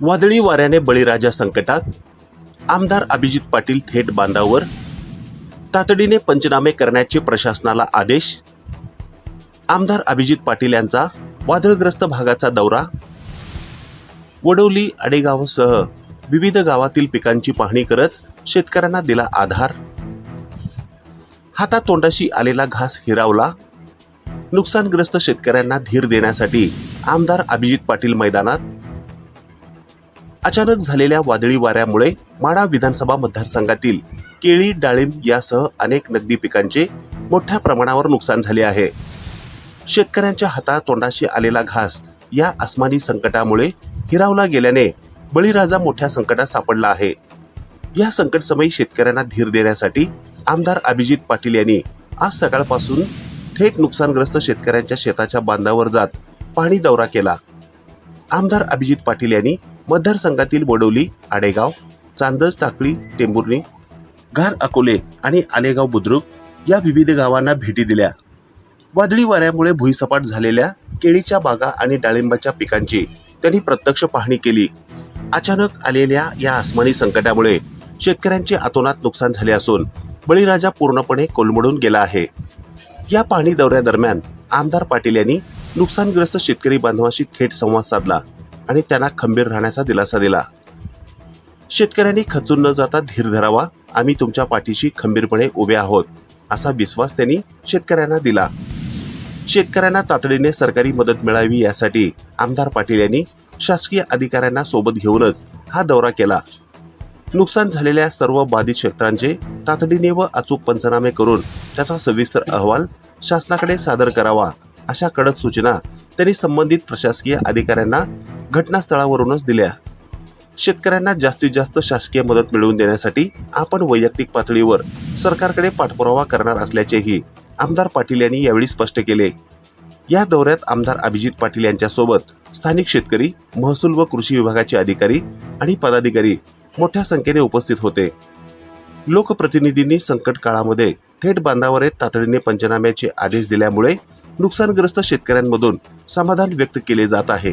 वादळी वाऱ्याने बळीराजा संकटात, आमदार अभिजित पाटील थेट बांधावर, तातडीने पंचनामे करण्याचे प्रशासनाला आदेश. आमदार अभिजित पाटील यांचा वादळग्रस्त भागाचा दौरा. वडोली आडेगावसह विविध गावातील पिकांची पाहणी करत शेतकऱ्यांना दिला आधार. हातातोंडाशी आलेला घास हिरावला. नुकसानग्रस्त शेतकऱ्यांना धीर देण्यासाठी आमदार अभिजित पाटील मैदानात. अचानक झालेल्या वादळी वाऱ्यामुळे माढा विधानसभा मतदारसंघातील केळी, डाळिंब यासह अनेक नगदी पिकांचे मोठ्या प्रमाणावर नुकसान झाले आहे. शेतकऱ्यांच्या हातातोंडाशी आलेला घास या अस्मानी संकटामुळे हिरावला गेल्याने बळीराजा मोठ्या संकटात सापडला आहे. या संकटसमयी शेतकऱ्यांना धीर देण्यासाठी आमदार अभिजित पाटील यांनी आज सकाळपासून थेट नुकसानग्रस्त शेतकऱ्यांच्या शेताच्या बांधावर जात पाहणी दौरा केला. आमदार अभिजित पाटील यांनी मतदारसंघातील वडोली, आडेगाव, चांदस, टाकळी, टेंभुर्णी, घार, अकोले आणि आलेगाव बुद्रुक या विविध गावांना भेटी दिल्या. वादळी वाऱ्यामुळे भुईसपाट झालेल्या केळीच्या बागा आणि डाळिंबाच्या पिकांची त्यांनी प्रत्यक्ष पाहणी केली. अचानक आलेल्या या अस्मानी संकटामुळे शेतकऱ्यांचे अतोनात नुकसान झाले असून बळीराजा पूर्णपणे कोलमडून गेला आहे. या पाहणी दौऱ्यादरम्यान आमदार पाटील यांनी नुकसानग्रस्त शेतकरी बांधवांशी थेट संवाद साधला आणि त्यांना खंबीर राहण्याचा दिलासा दिला. शेतकऱ्यांनी खचून न जाता धीर धरावा, आम्ही तुमच्या पाठीशी खंबीरपणे उभे आहोत असा विश्वास त्यांनी शेतकऱ्यांना दिला. शेतकऱ्यांना तातडीने सरकारी मदत मिळावी यासाठी आमदार पाटील यांनी शासकीय अधिकाऱ्यांना सोबत घेऊनच हा दौरा केला. नुकसान झालेल्या सर्व बाधित क्षेत्रांचे तातडीने व अचूक पंचनामे करून त्याचा सविस्तर अहवाल शासनाकडे सादर करावा अशा कडक सूचना त्यांनी संबंधित प्रशासकीय अधिकाऱ्यांना घटनास्थळावरूनच दिल्या. शेतकऱ्यांना जास्तीत जास्त शासकीय मदत मिळवून देण्यासाठी आपण वैयक्तिक पातळीवर सरकारकडे पाठपुरावा करणार असल्याचेही आमदार पाटील यांनी यावेळी स्पष्ट केले. या दौऱ्यात आमदार अभिजित पाटील यांच्यासोबत स्थानिक शेतकरी, महसूल व कृषी विभागाचे अधिकारी आणि पदाधिकारी मोठ्या संख्येने उपस्थित होते. लोकप्रतिनिधींनी संकट काळामध्ये थेट बांधावर तातडीने पंचनाम्याचे आदेश दिल्यामुळे नुकसानग्रस्त शेतकऱ्यांमधून समाधान व्यक्त केले जात आहे.